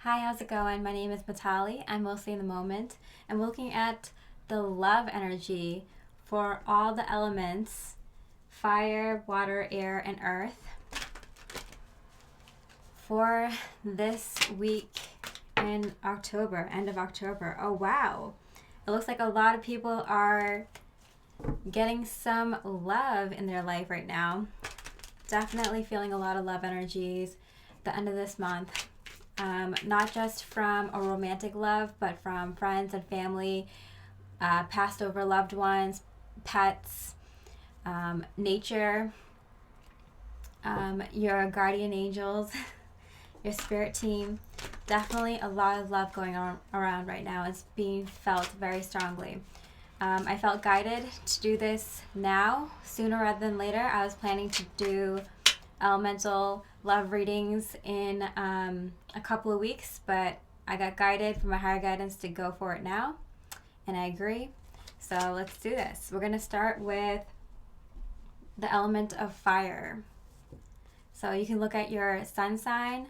Hi, how's it going? My name is Matali. I'm mostly in the moment. I'm looking at the love energy for all the elements: fire, water, air, and earth for this week in October, end of October. Oh, wow. It looks like a lot of people are getting some love in their life right now. Definitely feeling a lot of love energies the end of this month. Not just from a romantic love, but from friends and family, passed over loved ones, pets, nature, your guardian angels, your spirit team. Definitely a lot of love going on around right now. It's being felt very strongly. I felt guided to do this now, sooner rather than later. I was planning to do elemental love readings in a couple of weeks, but I got guided from my higher guidance to go for it now, and I agree. So let's do this. We're going to start with the element of fire. So you can look at your sun sign,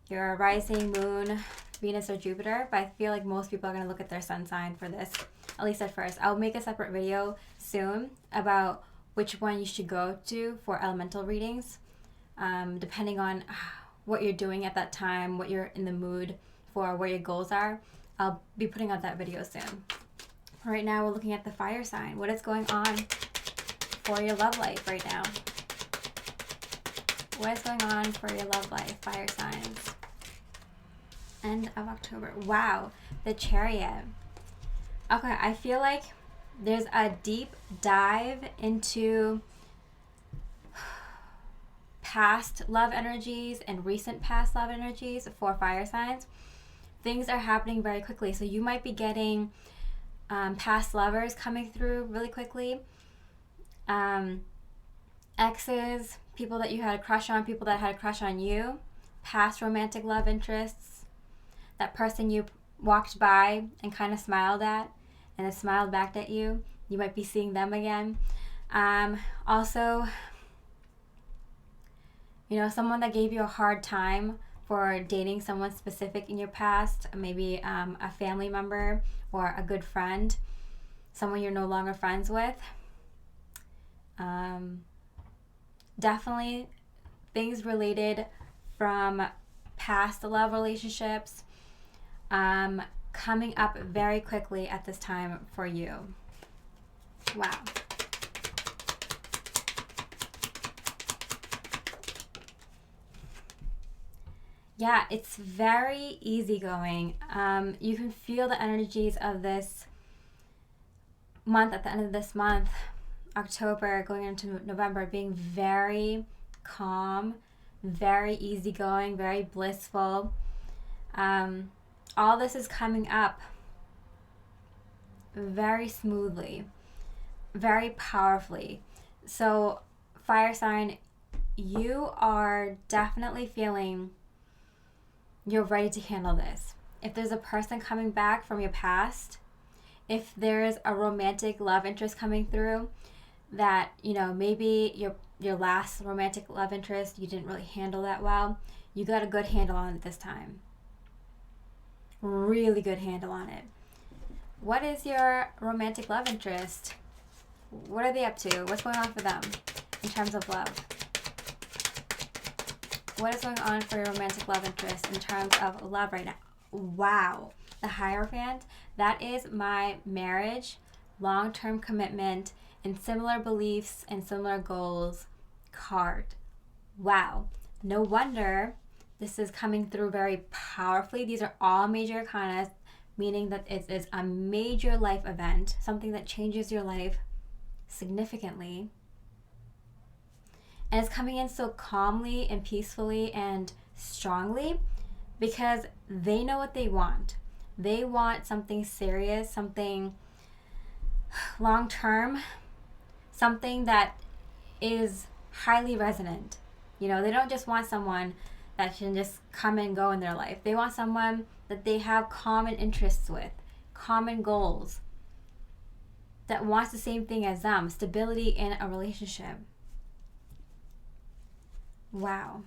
your rising, moon, Venus, or Jupiter, but I feel like most people are going to look at their sun sign for this, at least at first. I'll make a separate video soon about which one you should go to for elemental readings, depending on what you're doing at that time, what you're in the mood for, what your goals are. I'll be putting out that video soon. Right now, we're looking at the fire sign. What is going on for your love life right now? What is going on for your love life, fire signs? End of October. Wow, the Chariot. Okay, I feel like there's a deep dive into past love energies and recent past love energies for fire signs. Things are happening very quickly, so you might be getting past lovers coming through really quickly, exes, people that you had a crush on, people that had a crush on you, past romantic love interests, that person you walked by and kind of smiled at and then smiled back at you. You might be seeing them again. Also, someone that gave you a hard time for dating someone specific in your past, maybe a family member or a good friend, someone you're no longer friends with. Definitely things related from past love relationships coming up very quickly at this time for you. Wow. Yeah, it's very easygoing. You can feel the energies of this month, at the end of this month, October going into November, being very calm, very easygoing, very blissful. All this is coming up very smoothly, very powerfully. So, fire sign, you are definitely feeling you're ready to handle this. If there's a person coming back from your past, if there's a romantic love interest coming through that, maybe your last romantic love interest, you didn't really handle that well, you got a good handle on it this time. Really good handle on it. What is your romantic love interest? What are they up to? What's going on for them in terms of love? What is going on for your romantic love interest in terms of love right now? Wow. The Hierophant, that is my marriage, long-term commitment, and similar beliefs and similar goals card. Wow. No wonder this is coming through very powerfully. These are all major arcana, meaning that it is a major life event, something that changes your life significantly. And it's coming in so calmly and peacefully and strongly because they know what they want. They want something serious, something long-term, something that is highly resonant. They don't just want someone that can just come and go in their life. They want someone that they have common interests with, common goals, that wants the same thing as them, stability in a relationship. Wow.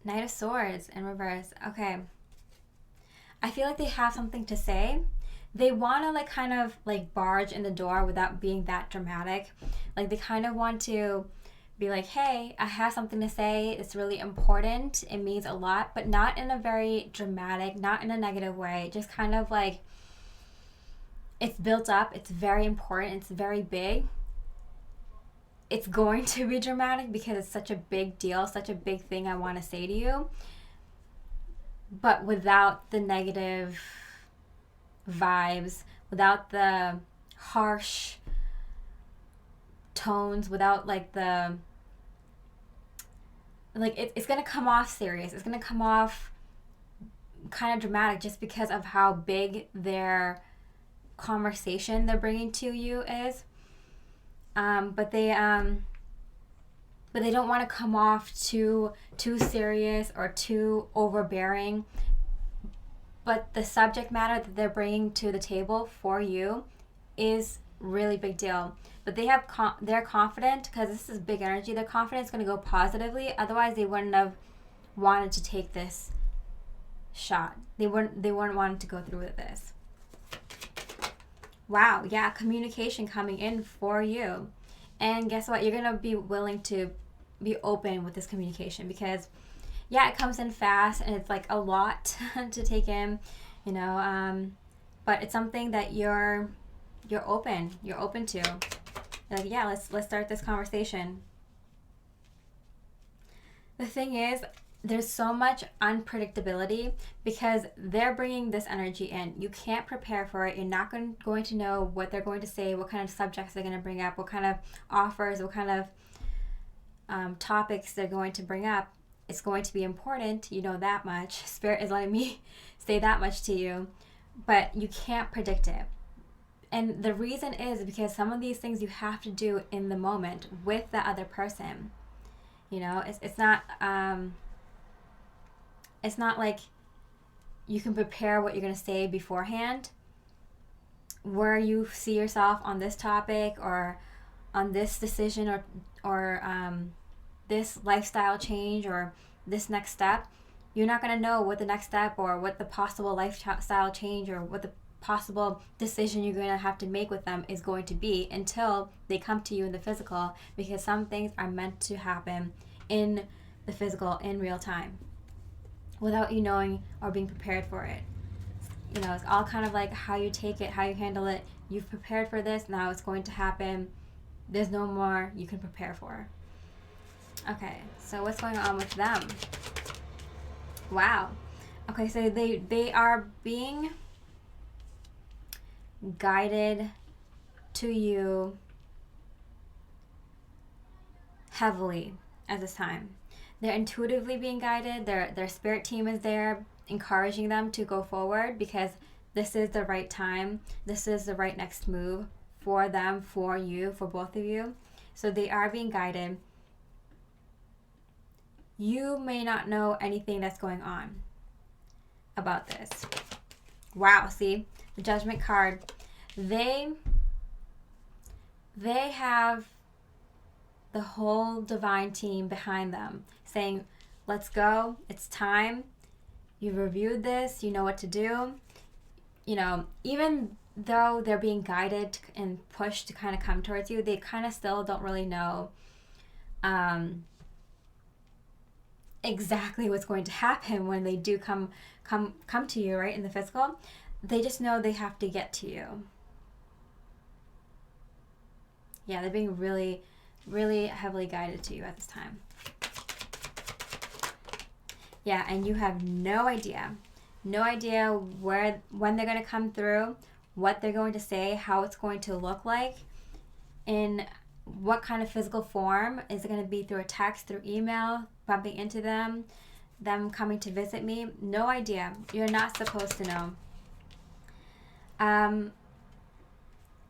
Knight of Swords in reverse. Okay. I feel like they have something to say. They want to like kind of like barge in the door without being that dramatic. Like they kind of want to be like, hey, I have something to say. It's really important. It means a lot, but not in a very dramatic, not in a negative way. Just kind of like it's built up. It's very important. It's very big. It's going to be dramatic because it's such a big deal, such a big thing I want to say to you, but without the negative vibes, without the harsh tones, without like the like it's gonna come off serious. It's gonna come off kind of dramatic just because of how big their conversation they're bringing to you is. But they don't want to come off too serious or too overbearing. But the subject matter that they're bringing to the table for you is really big deal. But they have they're confident because this is big energy. Their confidence is going to go positively. Otherwise, they wouldn't have wanted to take this shot. They wouldn't want to go through with this. Wow, yeah, communication coming in for you. And guess what? You're going to be willing to be open with this communication because, yeah, it comes in fast and it's like a lot to take in, you know, but it's something that you're open to. You're like, yeah, let's start this conversation. The thing is, there's so much unpredictability because they're bringing this energy in. You can't prepare for it. You're not going to know what they're going to say, what kind of subjects they're going to bring up, what kind of offers, what kind of topics they're going to bring up. It's going to be important. You know that much. Spirit is letting me say that much to you. But you can't predict it. And the reason is because some of these things you have to do in the moment with the other person. You know, it's not like you can prepare what you're going to say beforehand. Where you see yourself on this topic or on this decision or this lifestyle change or this next step, you're not going to know what the next step or what the possible lifestyle change or what the possible decision you're going to have to make with them is going to be until they come to you in the physical, because some things are meant to happen in the physical in real time without you knowing or being prepared for it. You know, it's all kind of like how you take it, how you handle it. You've prepared for this, now it's going to happen. There's no more you can prepare for. Okay, so what's going on with them? Wow. Okay, so they are being guided to you heavily at this time. They're intuitively being guided. Their spirit team is there encouraging them to go forward because this is the right time. This is the right next move for them, for you, for both of you. So they are being guided. You may not know anything that's going on about this. Wow, see? The Judgment card. They have the whole divine team behind them saying, let's go, it's time. You've reviewed this, you know what to do. You know, even though they're being guided and pushed to kind of come towards you, they kind of still don't really know exactly what's going to happen when they do come to you, right, in the physical. They just know they have to get to you. Yeah, they're being really, really heavily guided to you at this time. Yeah, and you have no idea when they're going to come through, what they're going to say, how it's going to look like, in what kind of physical form. Is it going to be through a text, through email, bumping into them coming to visit me? No idea. You're not supposed to know.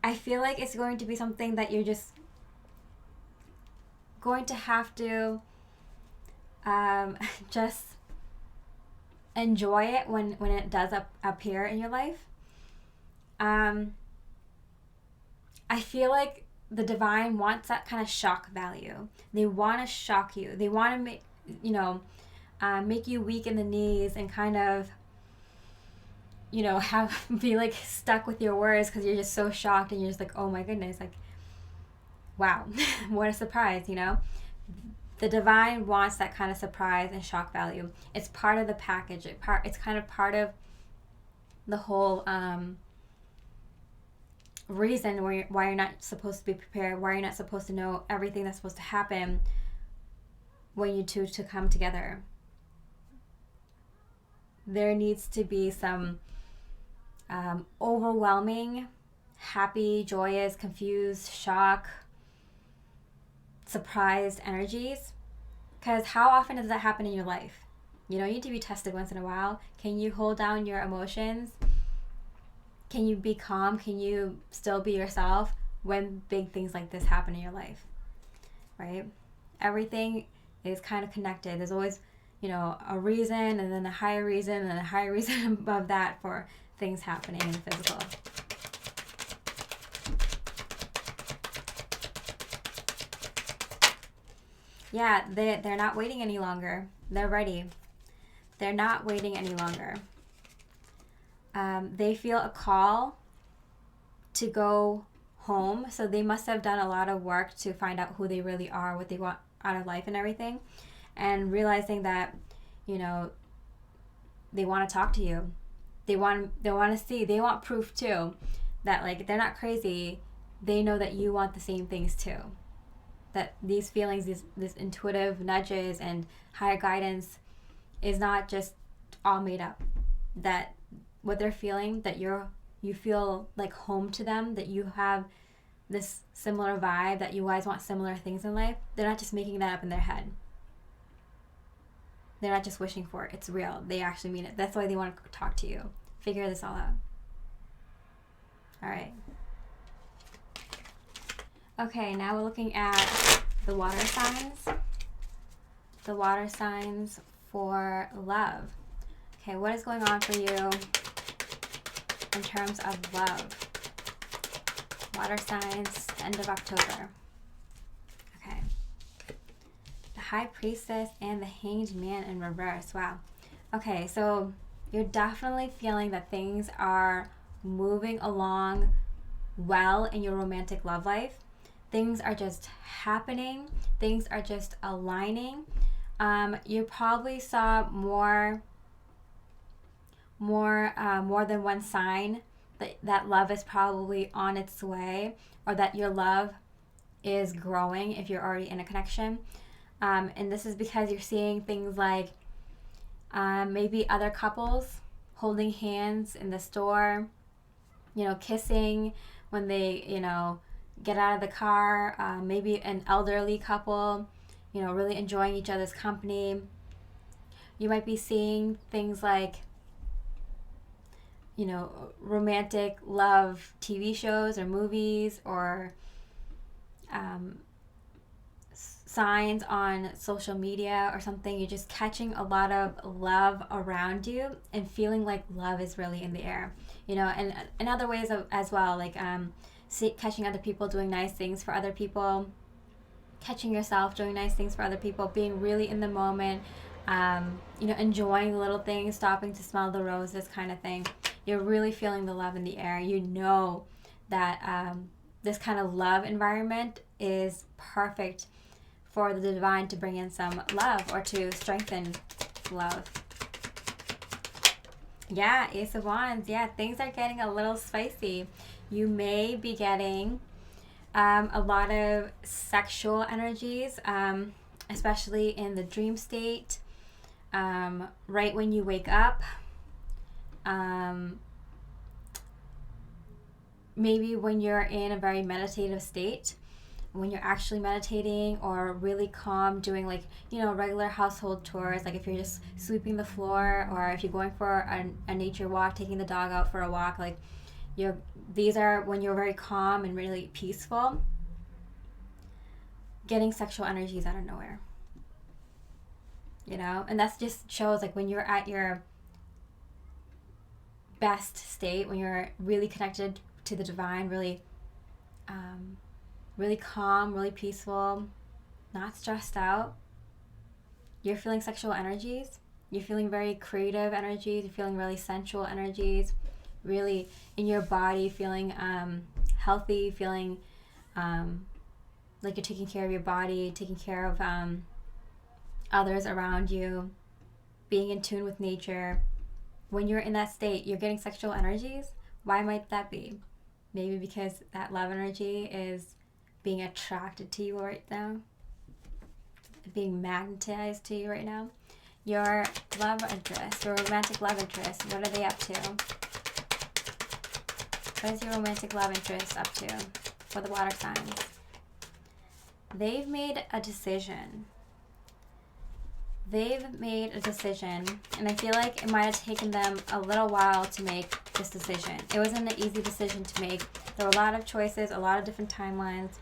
I feel like it's going to be something that you're just going to have to just enjoy it when it does appear in your life. I feel like the divine wants that kind of shock value. They want to shock you. They want to make, make you weak in the knees and kind of, you know, have be like stuck with your words because you're just so shocked and you're just like, oh my goodness, like, wow, what a surprise, you know? The divine wants that kind of surprise and shock value. It's part of the package. It's kind of part of the whole reason why you're not supposed to be prepared, why you're not supposed to know everything that's supposed to happen when you two to come together. There needs to be some overwhelming, happy, joyous, confused, shock, surprised energies. Because how often does that happen in your life? You know, you need to be tested once in a while. Can you hold down your emotions? Can you be calm? Can you still be yourself when big things like this happen in your life? Right? Everything is kind of connected. There's always, you know, a reason and then a higher reason and a higher reason above that for things happening in the physical. Yeah, they're not waiting any longer. They're ready. They're not waiting any longer. They feel a call to go home. So they must have done a lot of work to find out who they really are, what they want out of life and everything. And realizing that, you know, they want to talk to you. They want to see. They want proof too that, like, they're not crazy. They know that you want the same things too. That these feelings, this intuitive nudges and higher guidance is not just all made up. That what they're feeling, that you feel like home to them, that you have this similar vibe, that you guys want similar things in life. They're not just making that up in their head. They're not just wishing for it. It's real. They actually mean it. That's why they want to talk to you. Figure this all out. All right. Okay, now we're looking at the water signs. The water signs for love. Okay, what is going on for you in terms of love? Water signs, end of October. Okay. The High Priestess and the Hanged Man in reverse. Wow. Okay, so you're definitely feeling that things are moving along well in your romantic love life. Things are just happening. Things are just aligning. You probably saw more than one sign that love is probably on its way, or that your love is growing if you're already in a connection. And this is because you're seeing things like maybe other couples holding hands in the store, you know, kissing when they, you know, get out of the car, maybe an elderly couple, you know, really enjoying each other's company. You might be seeing things like, you know, romantic love TV shows or movies, or signs on social media or something. You're just catching a lot of love around you and feeling like love is really in the air, you know, and in other ways as well, like catching other people doing nice things for other people, catching yourself doing nice things for other people, being really in the moment, you know, enjoying the little things, stopping to smell the roses kind of thing. You're really feeling the love in the air. You know that this kind of love environment is perfect for the divine to bring in some love or to strengthen love. Yeah, Ace of Wands. Yeah, things are getting a little spicy. You may be getting a lot of sexual energies, especially in the dream state, right when you wake up. Maybe when you're in a very meditative state, when you're actually meditating or really calm, doing, like, you know, regular household chores, like if you're just sweeping the floor, or if you're going for a nature walk, taking the dog out for a walk, like these are when you're very calm and really peaceful, getting sexual energies out of nowhere, you know. And that just shows, like, when you're at your best state, when you're really connected to the divine, really really calm, really peaceful, not stressed out, you're feeling sexual energies. You're feeling very creative energies. You're feeling really sensual energies. Really in your body, feeling healthy, feeling like you're taking care of your body, taking care of others around you, being in tune with nature. When you're in that state, you're getting sexual energies. Why might that be? Maybe because that love energy is being attracted to you right now, being magnetized to you right now. Your love interest, your romantic love interest, what are they up to? What is your romantic love interest up to for the water signs? They've made a decision. They've made a decision, and I feel like it might have taken them a little while to make this decision. It wasn't an easy decision to make. There were a lot of choices, a lot of different timelines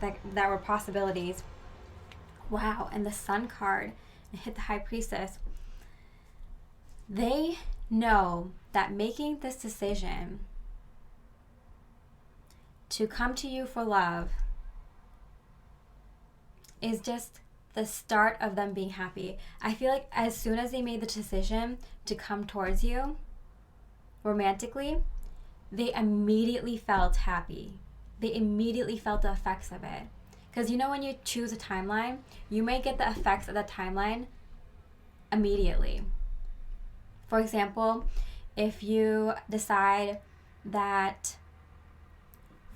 that were possibilities. Wow, and the Sun card, it hit the High Priestess. They know that making this decision to come to you for love is just the start of them being happy. I feel like as soon as they made the decision to come towards you romantically, they immediately felt happy. They immediately felt the effects of it. Because you know, when you choose a timeline, you may get the effects of the timeline immediately. For example, if you decide that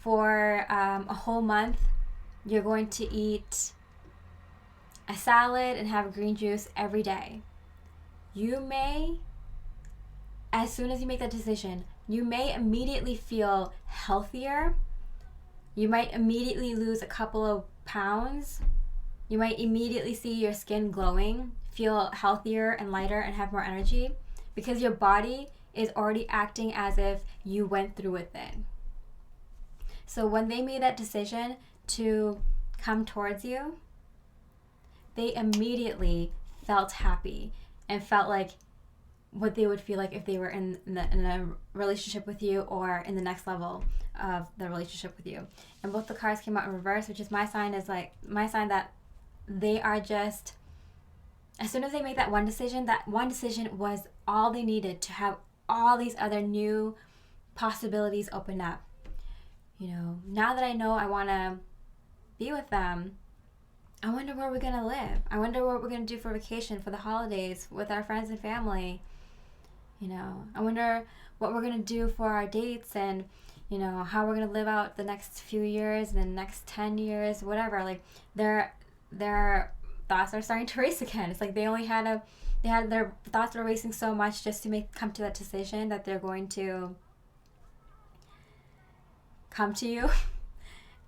for a whole month you're going to eat a salad and have green juice every day, you may, as soon as you make that decision, you may immediately feel healthier. You might immediately lose a couple of pounds. You might immediately see your skin glowing, feel healthier and lighter and have more energy, because your body is already acting as if you went through with it. So when they made that decision to come towards you, they immediately felt happy and felt like what they would feel like if they were in a relationship with you or in the next level of the relationship with you. And both the cards came out in reverse, which is my sign that they are just, as soon as they make that one decision was all they needed to have all these other new possibilities open up. You know, now that I know I want to be with them, I wonder where we're going to live. I wonder what we're going to do for vacation, for the holidays, with our friends and family. You know, I wonder what we're going to do for our dates, and, you know, how we're going to live out the next few years and the next 10 years, whatever. Like, their thoughts are starting to race again. It's like they had their thoughts were racing so much just to come to that decision that they're going to come to you.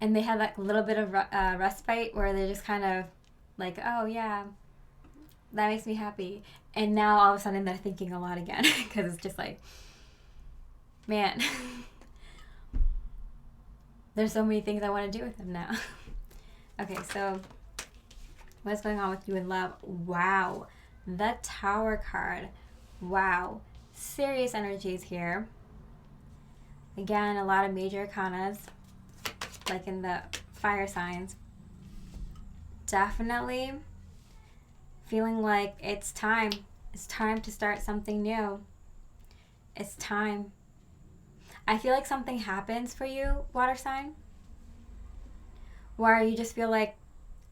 And they had that little bit of respite where they're just kind of like, oh yeah, that makes me happy. And now all of a sudden they're thinking a lot again, because it's just like, man, there's so many things I want to do with them now. Okay, so what's going on with you in love? Wow, the Tower card. Wow, serious energies here. Again, a lot of major arcanas, like in the fire signs. Definitely feeling like it's time. It's time to start something new. It's time. I feel like something happens for you, water sign, where you just feel like,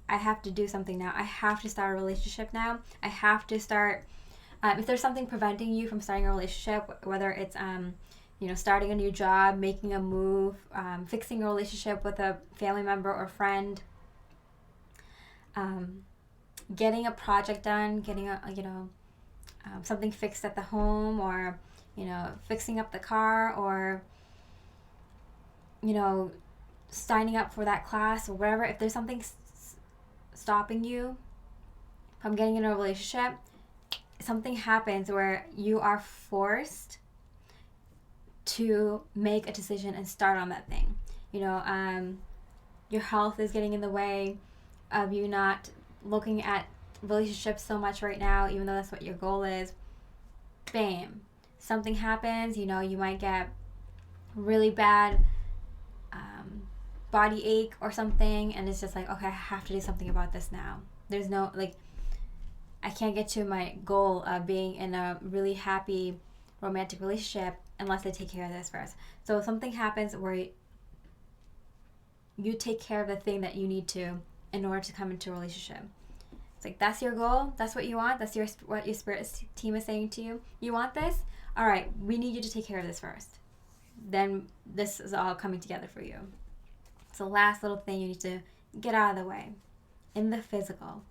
I have to do something now. I have to start a relationship now. I have to start, if there's something preventing you from starting a relationship, whether it's you know, starting a new job, making a move, fixing a relationship with a family member or friend, getting a project done, getting something fixed at the home, or, you know, fixing up the car, or, you know, signing up for that class or whatever. If there's something stopping you from getting in a relationship, something happens where you are forced to make a decision and start on that thing. You know, your health is getting in the way of you not looking at relationships so much right now, even though that's what your goal is. Bam, something happens. You know, you might get really bad body ache or something, and it's just like, okay, I have to do something about this now. There's no, like, I can't get to my goal of being in a really happy romantic relationship unless I take care of this first. So if something happens where you take care of the thing that you need to in order to come into a relationship. It's like, that's your goal, that's what you want, that's what your spirit team is saying to you. You want this? All right, we need you to take care of this first. Then this is all coming together for you. It's the last little thing you need to get out of the way. In the physical,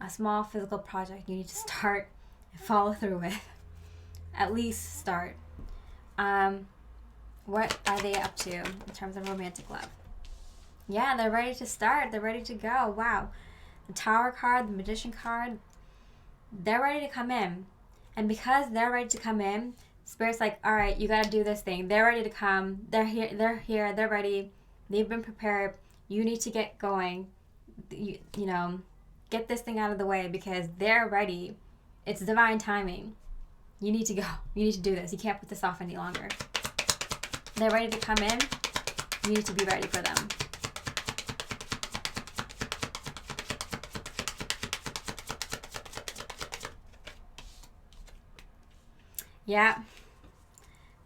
a small physical project you need to start and follow through with. At least start. What are they up to in terms of romantic love? Yeah, they're ready to start. They're ready to go. Wow. The Tower card, the Magician card, they're ready to come in. And because they're ready to come in, Spirit's like, all right, you got to do this thing. They're ready to come. They're here. They're ready. They've been prepared. You need to get going. You know, get this thing out of the way because they're ready. It's divine timing. You need to go. You need to do this. You can't put this off any longer. They're ready to come in. You need to be ready for them. Yeah.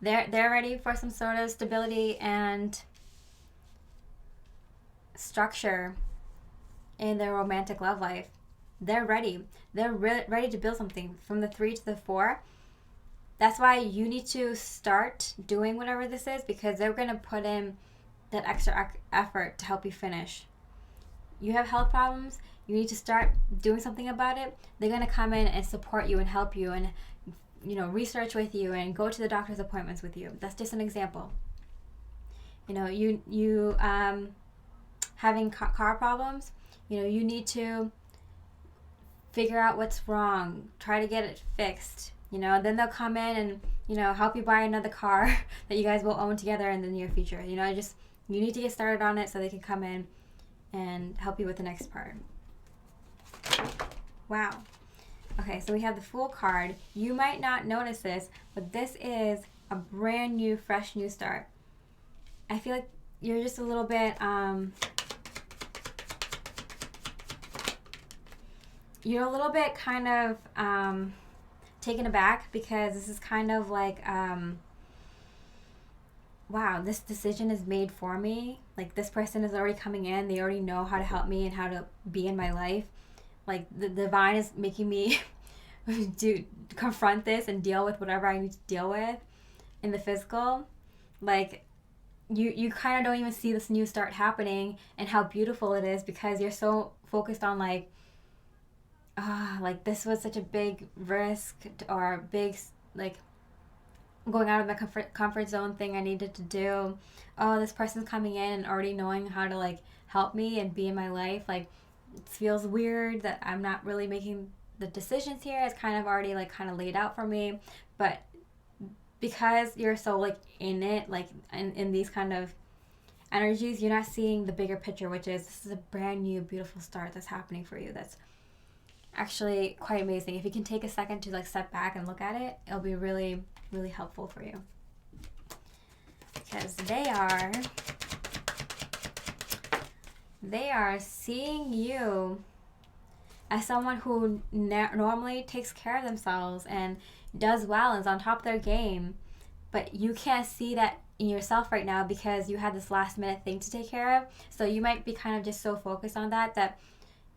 They're ready for some sort of stability and structure in their romantic love life. They're ready. They're ready to build something from the 3 to the 4. That's why you need to start doing whatever this is because they're going to put in that extra effort to help you finish. You have health problems. You need to start doing something about it. They're going to come in and support you and help you and, you know, research with you and go to the doctor's appointments with you. That's just an example. You know, you having car problems, you know, you need to figure out what's wrong, try to get it fixed, you know, then they'll come in and, you know, help you buy another car that you guys will own together in the near future. You know, you need to get started on it so they can come in and help you with the next part. Wow. Okay, so we have the Fool card. You might not notice this, but this is a brand new, fresh new start. I feel like you're just a little bit, you're a little bit kind of taken aback because this is kind of like, wow, this decision is made for me. Like, this person is already coming in. They already know how to help me and how to be in my life. Like, the divine is making me to confront this and deal with whatever I need to deal with in the physical. Like, you kind of don't even see this new start happening and how beautiful it is because you're so focused on like this was such a big risk or big like going out of my comfort zone thing I needed to do. Oh, this person's coming in and already knowing how to like help me and be in my life. Like, it feels weird that I'm not really making the decisions here. It's kind of already like kind of laid out for me, but because you're so like in it, like in these kind of energies, you're not seeing the bigger picture, which is this is a brand new beautiful start that's happening for you. That's actually quite amazing. If you can take a second to like step back and look at it, it'll be really, really helpful for you because they are seeing you as someone who normally takes care of themselves and does well and is on top of their game, but you can't see that in yourself right now because you had this last minute thing to take care of. So you might be kind of just so focused on that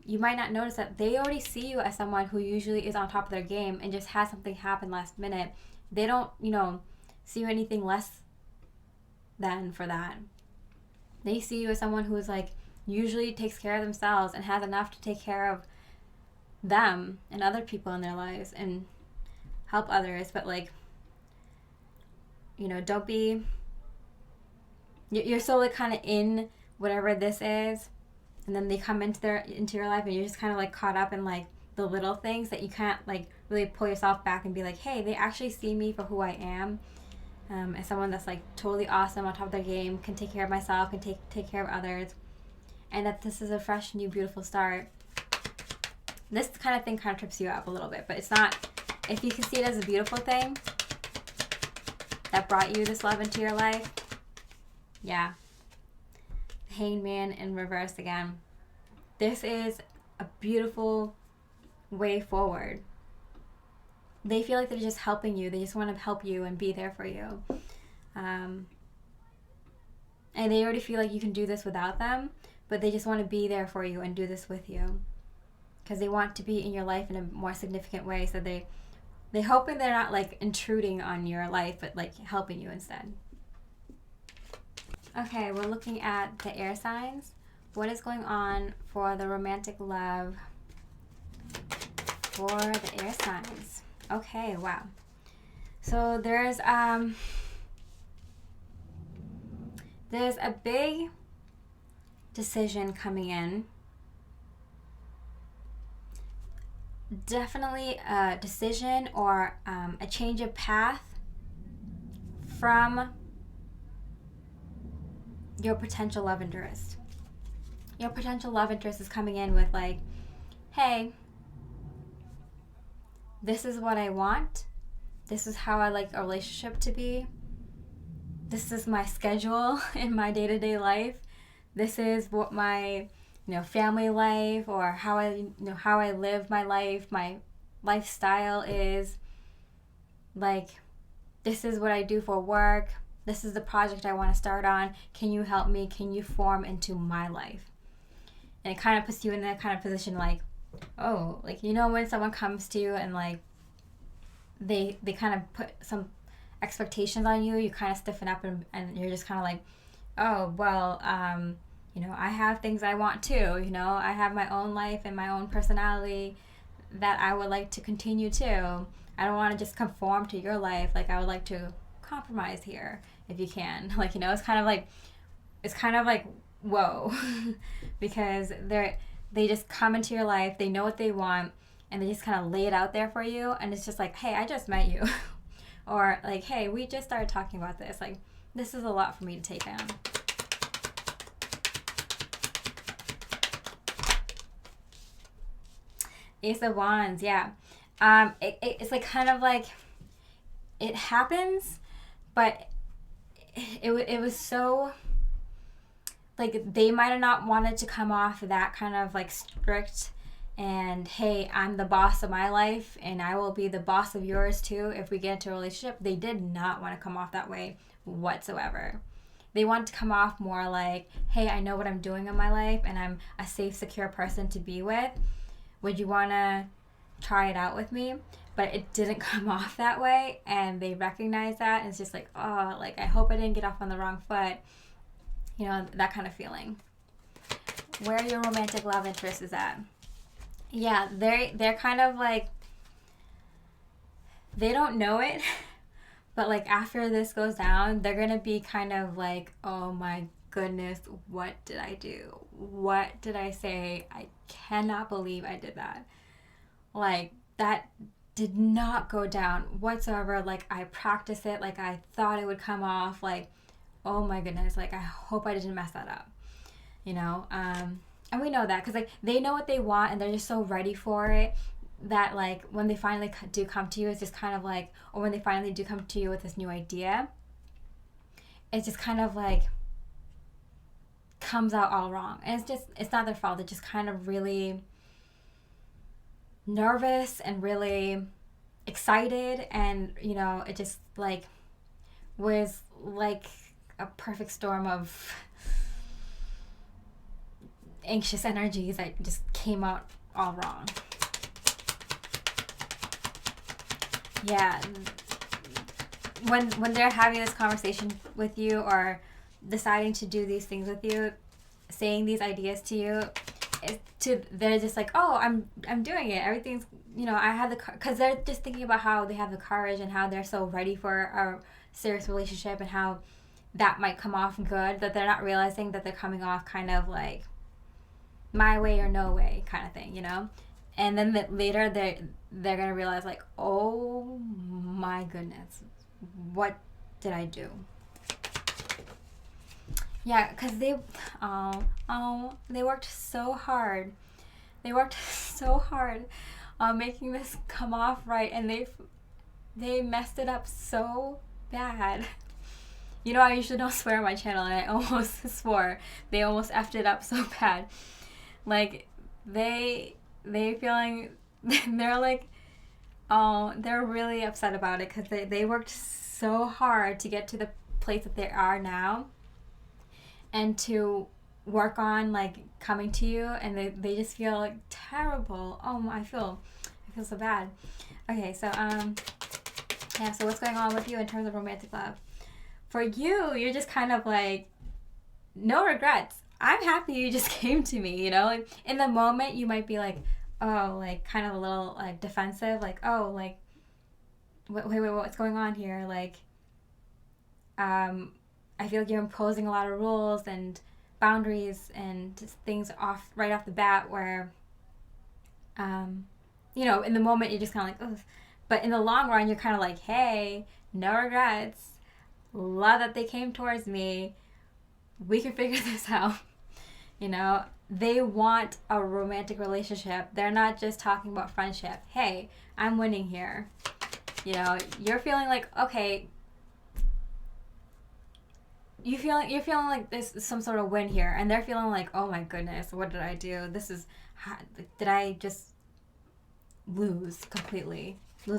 you might not notice that they already see you as someone who usually is on top of their game and just has something happen last minute. They don't, you know, see you anything less than for that. They see you as someone who's like usually takes care of themselves and has enough to take care of them and other people in their lives and help others, but like, you know, don't be, you're so like kind of in whatever this is, and then they come into your life and you're just kind of like caught up in like the little things that you can't like really pull yourself back and be like, hey, they actually see me for who I am, as someone that's like totally awesome, on top of their game, can take care of myself, can take care of others, and that this is a fresh, new, beautiful start. This kind of thing kind of trips you up a little bit, but it's not, if you can see it as a beautiful thing that brought you this love into your life, yeah. Hanged Man in reverse again. This is a beautiful way forward. They feel like they're just helping you. They just want to help you and be there for you. And they already feel like you can do this without them, but they just want to be there for you and do this with you. Because they want to be in your life in a more significant way. So they hoping they're not like intruding on your life, but like helping you instead. Okay, we're looking at the air signs. What is going on for the romantic love for the air signs? Okay, wow. So there's a big decision coming in. Definitely a decision or a change of path from your potential love interest. Your potential love interest is coming in with like, hey, this is what I want. This is how I like a relationship to be. This is my schedule in my day-to-day life. This is what my family life or how I live my life, my lifestyle is. Like, this is what I do for work. This is the project I want to start on. Can you help me? Can you form into my life? And it kind of puts you in that kind of position like, oh, like, when someone comes to you and like they kind of put some expectations on you, you kind of stiffen up and you're just kind of like, oh, well, I have things I want too. I have my own life and my own personality that I would like to continue to. I don't want to just conform to your life. Like, I would like to compromise here if you can. Like, it's kind of like, whoa, because they just come into your life, they know what they want, and they just kind of lay it out there for you, and it's just like, hey, I just met you. Or like, hey, we just started talking about this. Like, this is a lot for me to take on. Ace of Wands, yeah. It's like kind of like it happens, but it was so like they might have not wanted to come off that kind of like strict and hey, I'm the boss of my life and I will be the boss of yours too if we get into a relationship. They did not want to come off that way whatsoever. They want to come off more like, hey, I know what I'm doing in my life and I'm a safe, secure person to be with. Would you want to try it out with me? But it didn't come off that way, and they recognize that, and it's just like, oh, like, I hope I didn't get off on the wrong foot. That kind of feeling. Where your romantic love interest is at. Yeah, they're kind of like, they don't know it, but like after this goes down, they're going to be kind of like, oh my goodness, what did I do? What did I say? I cannot believe I did that. Like, that did not go down whatsoever. Like, I practiced it. Like, I thought it would come off. Like, oh my goodness. Like, I hope I didn't mess that up. And we know that because, like, they know what they want and they're just so ready for it that, like, when they finally do come to you, it's just kind of like, or when they finally do come to you with this new idea, it's just kind of like comes out all wrong. And it's not their fault. They're just kind of really nervous and really excited, and it just like was like a perfect storm of anxious energies that just came out all wrong. Yeah, when they're having this conversation with you or deciding to do these things with you, saying these ideas to you, they're just like, oh, I'm doing it. Everything's, I have because they're just thinking about how they have the courage and how they're so ready for a serious relationship and how that might come off good, that they're not realizing that they're coming off kind of like my way or no way kind of thing, And then later they're going to realize like, oh my goodness, what did I do? Yeah, because they worked so hard. They worked so hard on making this come off right, and they messed it up so bad. I usually don't swear on my channel, and I almost swore. They almost effed it up so bad. Like, they feeling they're like, oh, they're really upset about it because they worked so hard to get to the place that they are now and to work on like coming to you, and they just feel like terrible. Oh, I feel so bad. Okay, so yeah, so what's going on with you in terms of romantic love? For you, you're just kind of like, no regrets. I'm happy you just came to me, you know? Like, in the moment, you might be like, oh, like, kind of a little, like, defensive. Like, oh, like, wait, what's going on here? Like, I feel like you're imposing a lot of rules and boundaries and just things right off the bat where, you know, in the moment, you're just kind of like, ugh. But in the long run, you're kind of like, hey, no regrets. Love that they came towards me. We can figure this out. You know, they want a romantic relationship. They're not just talking about friendship. Hey, I'm winning here. You know, you're feeling like, okay, you're feeling like there's some sort of win here, and they're feeling like, oh my goodness, what did I do? Did I just lose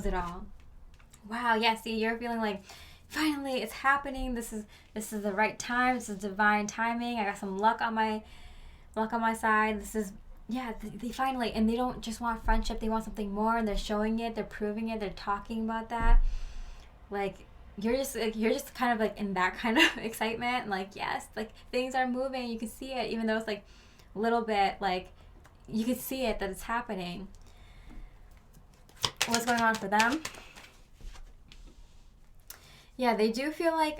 it all? Wow, yeah, see, you're feeling like, finally, it's happening. This is the right time. This is divine timing. I got some luck on my side. This is, yeah, they finally, and they don't just want friendship. They want something more, and they're showing it. They're proving it. They're talking about that. Like, you're just kind of like in that kind of excitement. Like, yes, like things are moving. You can see it, even though it's like a little bit, like you can see it that it's happening. What's going on for them? Yeah, they do feel like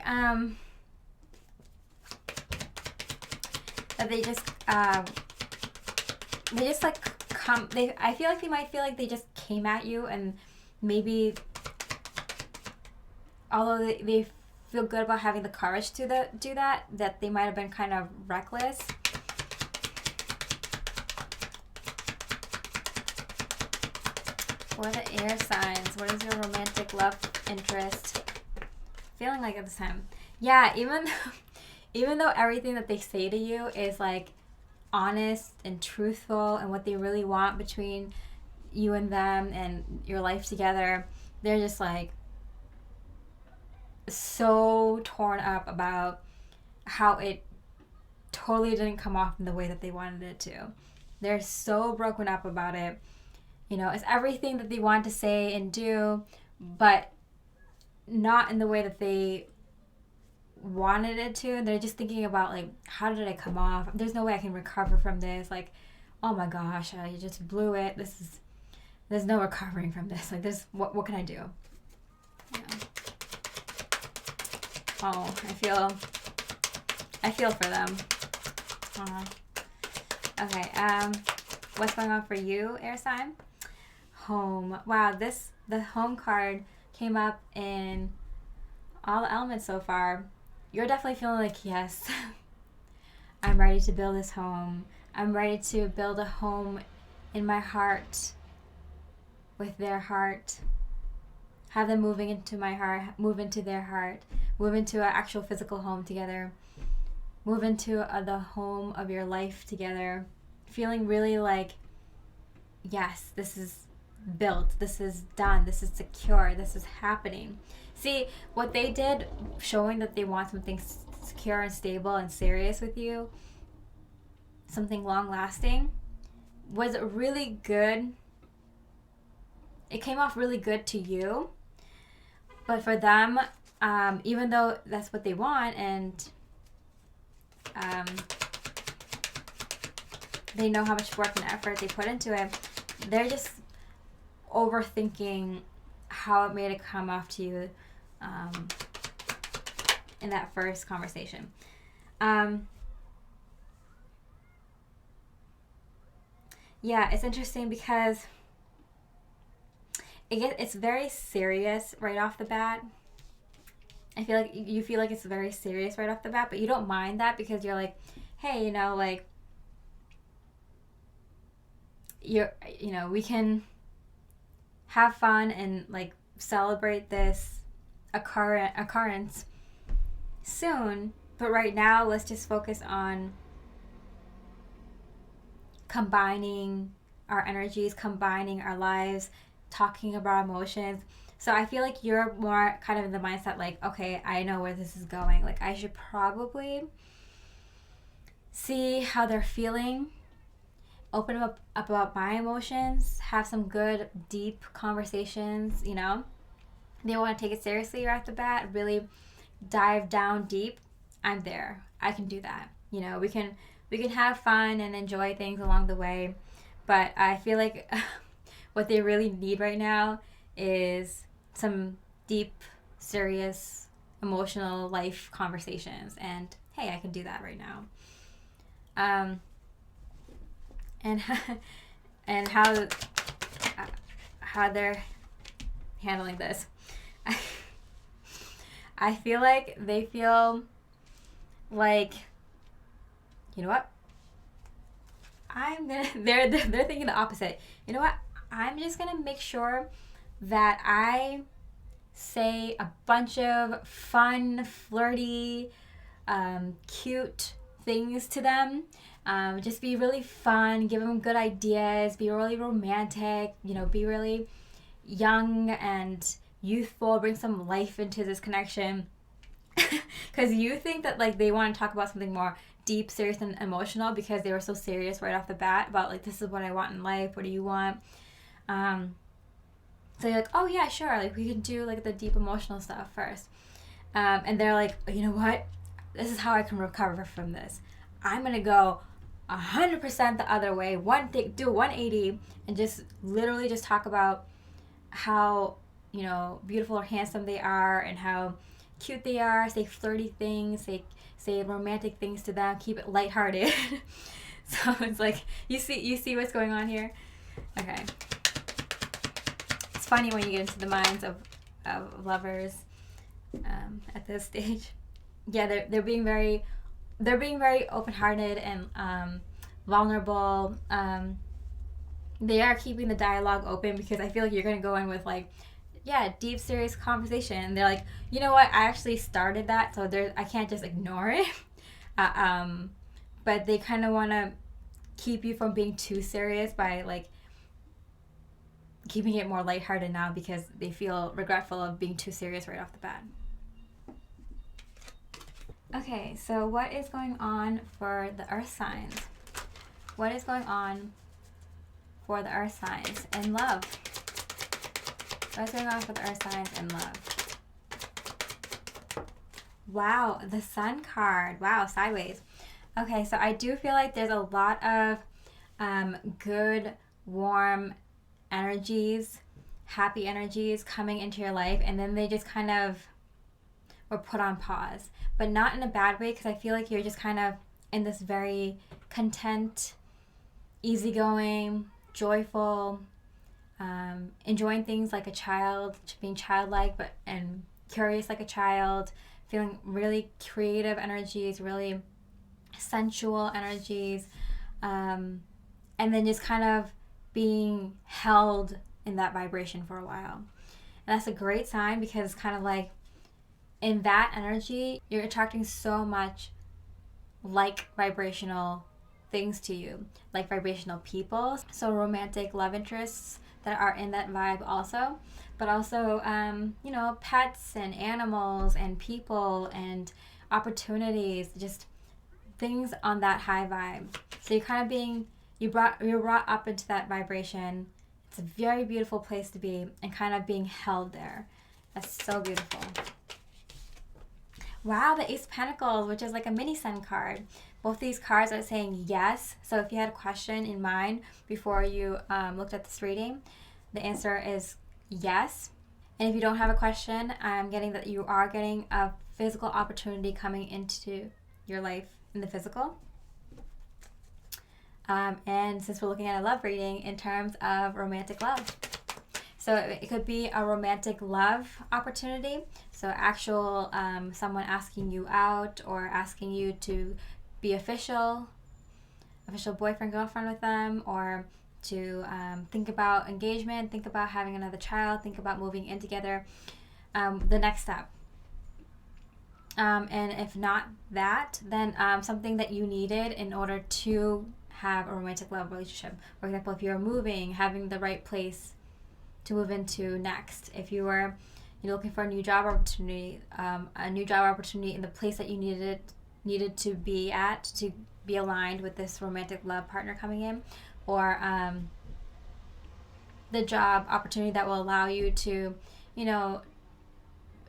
that they just like come. I feel like they might feel like they just came at you, and maybe although they feel good about having the courage to do that they might have been kind of reckless. What are the air signs? What is your romantic love interest feeling like at this time? Yeah, even though everything that they say to you is like honest and truthful and what they really want between you and them and your life together, they're just like so torn up about how it totally didn't come off in the way that they wanted it to. They're so broken up about it. You know, it's everything that they want to say and do, but not in the way that they wanted it to. They're just thinking about like, how did I come off? There's no way I can recover from this. Like, oh my gosh, I just blew it. There's no recovering from this. Like, what can I do? Yeah. Oh, I feel for them. Okay, what's going on for you, air sign? Home. Wow, the home card came up in all the elements so far. You're definitely feeling like, yes, I'm ready to build this home. I'm ready to build a home in my heart with their heart. Have them moving into my heart, move into their heart, move into an actual physical home together, move into the home of your life together. Feeling really like, yes, this is built, this is done, this is secure, this is happening. See, what they did, showing that they want something secure and stable and serious with you, something long lasting, was really good. It came off really good to you. But for them, even though that's what they want, and they know how much work and effort they put into it, they're just overthinking how it made it come off to you in that first conversation. Yeah, it's interesting because it's very serious right off the bat. I feel like you feel like it's very serious right off the bat, but you don't mind that because you're like, hey, you know, like, we can have fun and like celebrate this occurrence soon, but right now let's just focus on combining our energies, combining our lives, talking about emotions. So I feel like you're more kind of in the mindset like, okay, I know where this is going. Like, I should probably see how they're feeling, open up about my emotions, have some good, deep conversations, you know. They want to take it seriously right off the bat, really dive down deep. I'm there. I can do that. You know, we can have fun and enjoy things along the way, but I feel like what they really need right now is some deep, serious, emotional life conversations. And hey, I can do that right now. And and how they're handling this. I feel like they feel like, you know what? They're thinking the opposite. You know what? I'm just gonna make sure that I say a bunch of fun, flirty, cute things to them. Just be really fun, give them good ideas, be really romantic, you know, be really young and youthful, bring some life into this connection. Because you think that like they want to talk about something more deep, serious, and emotional because they were so serious right off the bat about like, this is what I want in life, what do you want? So you're like, oh yeah, sure, like we can do like the deep emotional stuff first. And they're like, you know what? This is how I can recover from this. I'm gonna go 100% the other way. Do 180 and just literally just talk about how, you know, beautiful or handsome they are and how cute they are. Say flirty things. Say romantic things to them. Keep it lighthearted. So it's like you see what's going on here. Okay. It's funny when you get into the minds of lovers at this stage. Yeah, they're being very open-hearted and vulnerable. They are keeping the dialogue open because I feel like you're gonna go in with like, yeah, deep, serious conversation, and they're like, you know what? I actually started that, so I can't just ignore it. But they kind of want to keep you from being too serious by like keeping it more lighthearted now because they feel regretful of being too serious right off the bat. Okay, so what is going on for the earth signs? What is going on for the earth signs in love? What's going on for the earth signs in love? Wow, the sun card. Wow, sideways. Okay, so I do feel like there's a lot of good, warm energies, happy energies coming into your life, and then they just kind of were put on pause. But not in a bad way, because I feel like you're just kind of in this very content, easygoing, joyful, enjoying things like a child, being childlike and curious like a child, feeling really creative energies, really sensual energies, and then just kind of being held in that vibration for a while. And that's a great sign because it's kind of like in that energy, you're attracting so much like vibrational things to you, like vibrational people. So romantic love interests that are in that vibe also, but also, you know, pets and animals and people and opportunities, just things on that high vibe. So you're kind of you're brought up into that vibration. It's a very beautiful place to be and kind of being held there. That's so beautiful. Wow, the Ace of Pentacles, which is like a mini sun card. Both these cards are saying yes. So if you had a question in mind before you looked at this reading, the answer is yes. And if you don't have a question, I'm getting that you are getting a physical opportunity coming into your life in the physical. And since we're looking at a love reading in terms of romantic love. So it could be a romantic love opportunity. So actual someone asking you out or asking you to be official boyfriend, girlfriend with them, or to think about engagement, think about having another child, think about moving in together, the next step. And if not that, then something that you needed in order to have a romantic love relationship. For example, if you're moving, having the right place to move into next. If you're looking for a new job opportunity in the place that you needed to be at to be aligned with this romantic love partner coming in, or the job opportunity that will allow you to,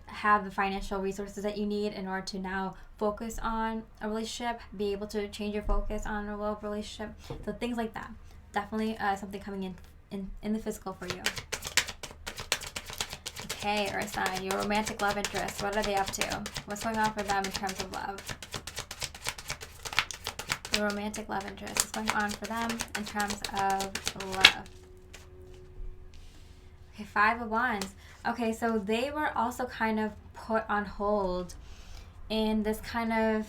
have the financial resources that you need in order to now focus on a relationship, be able to change your focus on a love relationship. So things like that. Definitely something coming in the physical for you. Okay, Earth sign, your romantic love interest. What are they up to? What's going on for them in terms of love? The romantic love interest. What's going on for them in terms of love? Okay, 5 of Wands. Okay, so they were also kind of put on hold in this kind of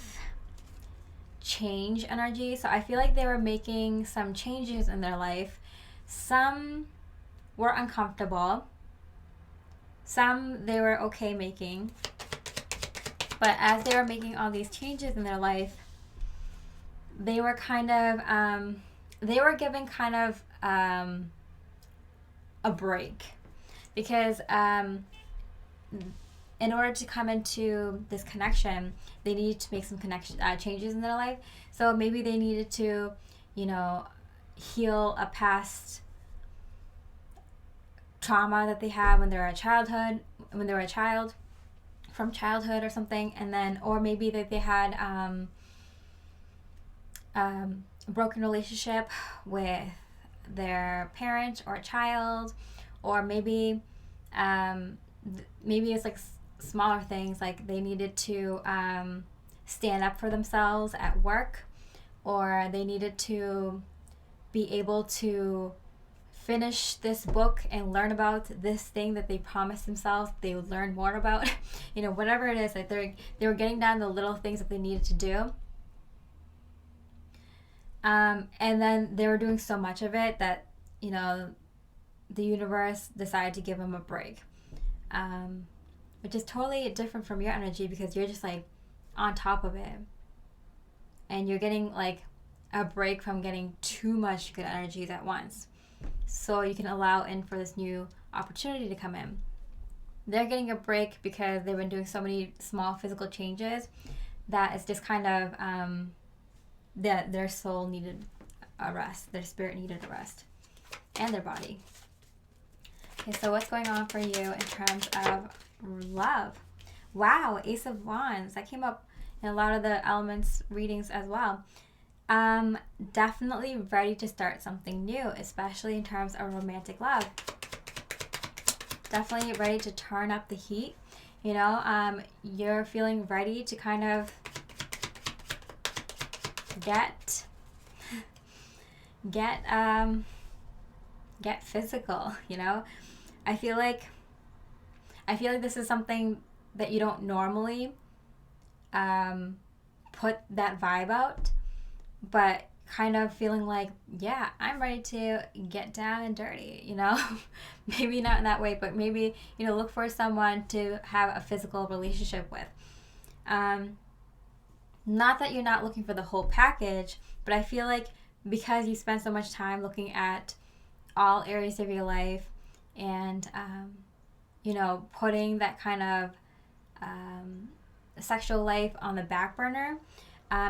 change energy. So I feel like they were making some changes in their life. Some were uncomfortable. Some they were okay making. But as they were making all these changes in their life, they were kind of, they were giving kind of a break. Because in order to come into this connection, they needed to make some changes in their life. So maybe they needed to, heal a past trauma that they had when they were a child, from childhood or something, and then, or maybe that they had a broken relationship with their parent or a child, or maybe maybe it's like smaller things, like they needed to stand up for themselves at work, or they needed to be able to finish this book and learn about this thing that they promised themselves they would learn more about. Whatever it is, like they were getting down the little things that they needed to do, and then they were doing so much of it that the universe decided to give them a break, which is totally different from your energy, because you're just like on top of it, and you're getting like a break from getting too much good energies at once, so you can allow in for this new opportunity to come in. They're getting a break because they've been doing so many small physical changes that it's just kind of that their soul needed a rest, their spirit needed a rest, and their body. Okay, so what's going on for you in terms of love? Wow, Ace of Wands. That came up in a lot of the elements readings as well. Definitely ready to start something new, especially in terms of romantic love. Definitely ready to turn up the heat. You're feeling ready to kind of get physical. I feel like this is something that you don't normally put that vibe out, but kind of feeling like, yeah, I'm ready to get down and dirty, maybe not in that way, but maybe, look for someone to have a physical relationship with. Not that you're not looking for the whole package, but I feel like because you spend so much time looking at all areas of your life and, putting that kind of sexual life on the back burner,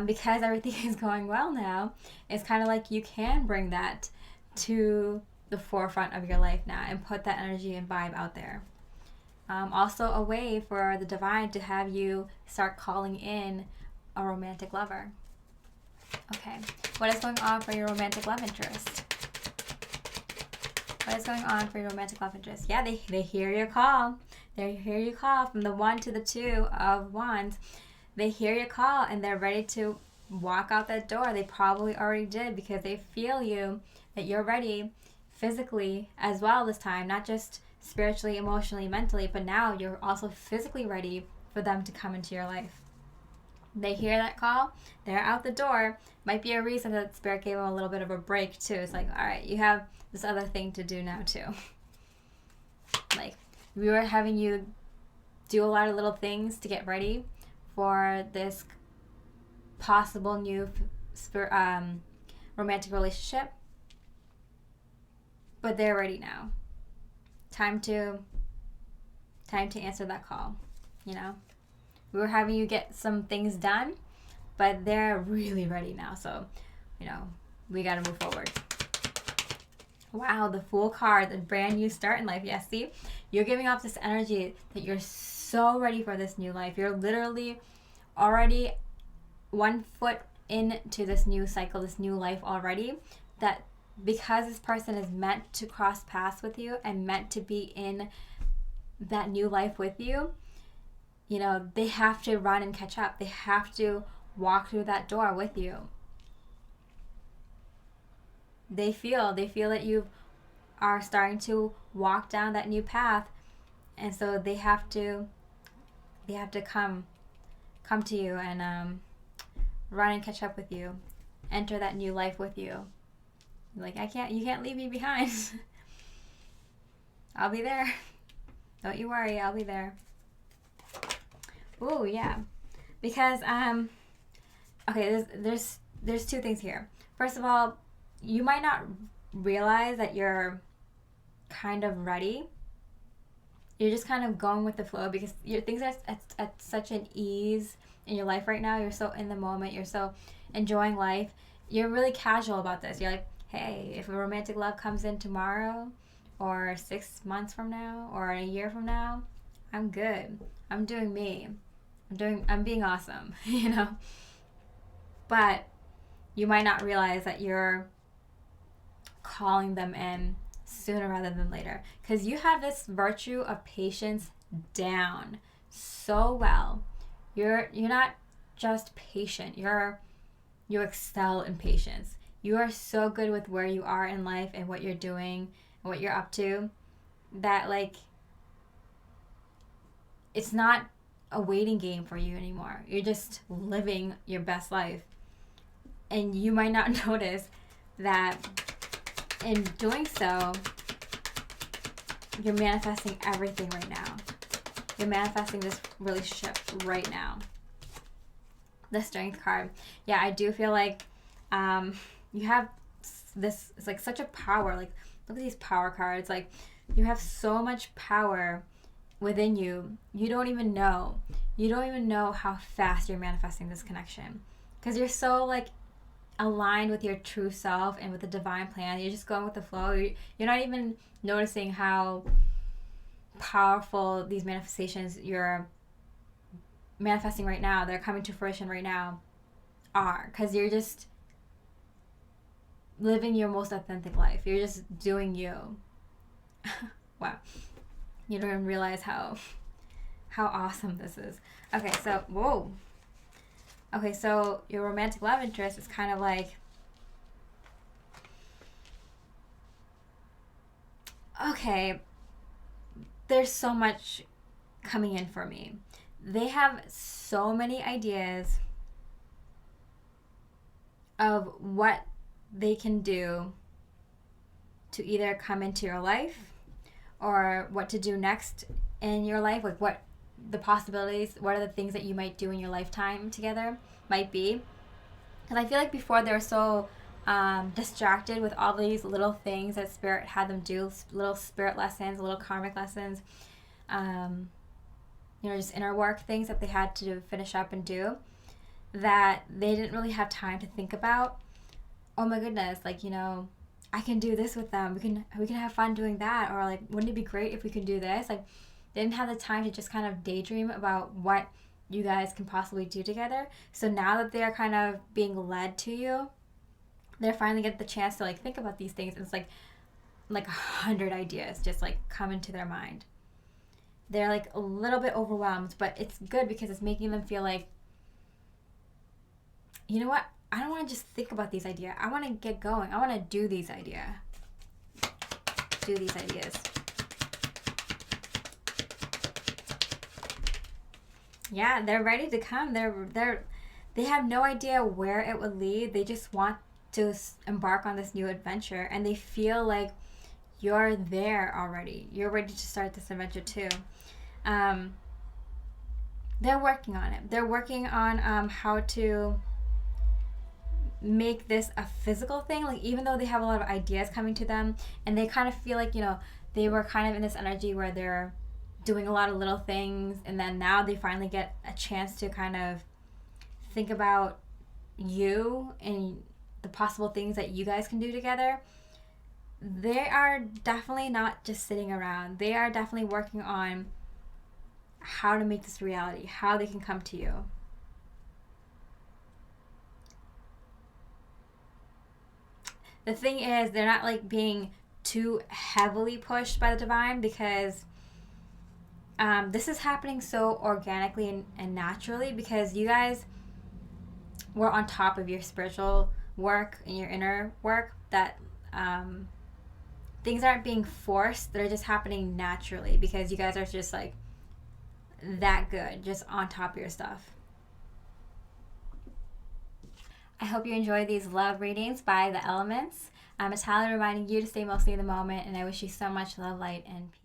because everything is going well now, it's kind of like you can bring that to the forefront of your life now and put that energy and vibe out there. Also a way for the divine to have you start calling in a romantic lover. Okay, what is going on for your romantic love interest? What is going on for your romantic love interest? Yeah, they hear your call. They hear your call from the 1 to the 2 of Wands. They hear your call and they're ready to walk out that door. They probably already did, because they feel you, that you're ready physically as well this time, not just spiritually, emotionally, mentally, but now you're also physically ready for them to come into your life. They hear that call, they're out the door. Might be a reason that Spirit gave them a little bit of a break too. It's like, all right, you have this other thing to do now too. Like, we were having you do a lot of little things to get ready for this possible new romantic relationship, but they're ready now. Time to answer that call. We were having you get some things done, but they're really ready now. So, we got to move forward. Wow, the Fool card, the brand new start in life. Yes, see, you're giving off this energy that you're so ready for this new life. You're literally already 1 foot into this new cycle, this new life already, that because this person is meant to cross paths with you and meant to be in that new life with you, they have to run and catch up. They have to walk through that door with you. They feel that you are starting to walk down that new path, and so they have to come to you and run and catch up with you, enter that new life with you. Like, you can't leave me behind. I'll be there. Don't you worry, I'll be there. Ooh, yeah. Because okay, there's two things here. First of all, you might not realize that you're kind of ready. You're just kind of going with the flow because things are at such an ease in your life right now. You're so in the moment. You're so enjoying life. You're really casual about this. You're like, hey, if a romantic love comes in tomorrow or 6 months from now or a year from now, I'm good. I'm doing me. I'm being awesome, But you might not realize that you're calling them in sooner rather than later, because you have this virtue of patience down so well. You're not just patient, you excel in patience. You are so good with where you are in life and what you're doing and what you're up to, that like it's not a waiting game for you anymore. You're just living your best life, and you might not notice that in doing so, you're manifesting everything right now. You're manifesting this relationship right now. The Strength card. Yeah, I do feel like you have this, it's like such a power. Like, look at these power cards. Like, you have so much power within you. You don't even know. You don't even know how fast you're manifesting this connection, because you're so like aligned with your true self and with the divine plan. You're just going with the flow. You're not even noticing how powerful these manifestations you're manifesting right now, they're coming to fruition right now, are, because you're just living your most authentic life. You're just doing you. Wow. You don't even realize how awesome this is. Okay, so whoa. Okay, so your romantic love interest is kind of like, okay, there's so much coming in for me. They have so many ideas of what they can do to either come into your life or what to do next in your life, like what the possibilities, what are the things that you might do in your lifetime together might be. Because I feel like before they were so distracted with all these little things that Spirit had them do, little spirit lessons, little karmic lessons, just inner work things that they had to finish up and do, that they didn't really have time to think about, oh my goodness, like, I can do this with them. We can have fun doing that. Or like, wouldn't it be great if we could do this? Like, they didn't have the time to just kind of daydream about what you guys can possibly do together. So now that they're kind of being led to you, they're finally get the chance to like think about these things. And it's like 100 ideas just like come into their mind. They're like a little bit overwhelmed, but it's good because it's making them feel like, you know what? I don't want to just think about these ideas. I want to get going. I want to do these ideas. Do these ideas. Yeah, they're ready to come. They have no idea where it would lead. They just want to embark on this new adventure, and they feel like you're there already. You're ready to start this adventure too. They're working on it. They're working on how to make this a physical thing. Like, even though they have a lot of ideas coming to them and they kind of feel like, they were kind of in this energy where they're doing a lot of little things, and then now they finally get a chance to kind of think about you and the possible things that you guys can do together. They are definitely not just sitting around. They are definitely working on how to make this reality, how they can come to you. The thing is, they're not like being too heavily pushed by the divine, because this is happening so organically and naturally, because you guys were on top of your spiritual work and your inner work, that things aren't being forced. They're just happening naturally because you guys are just like that good, just on top of your stuff. I hope you enjoy these love readings by the elements. It's Hallie reminding you to stay mostly in the moment, and I wish you so much love, light, and peace.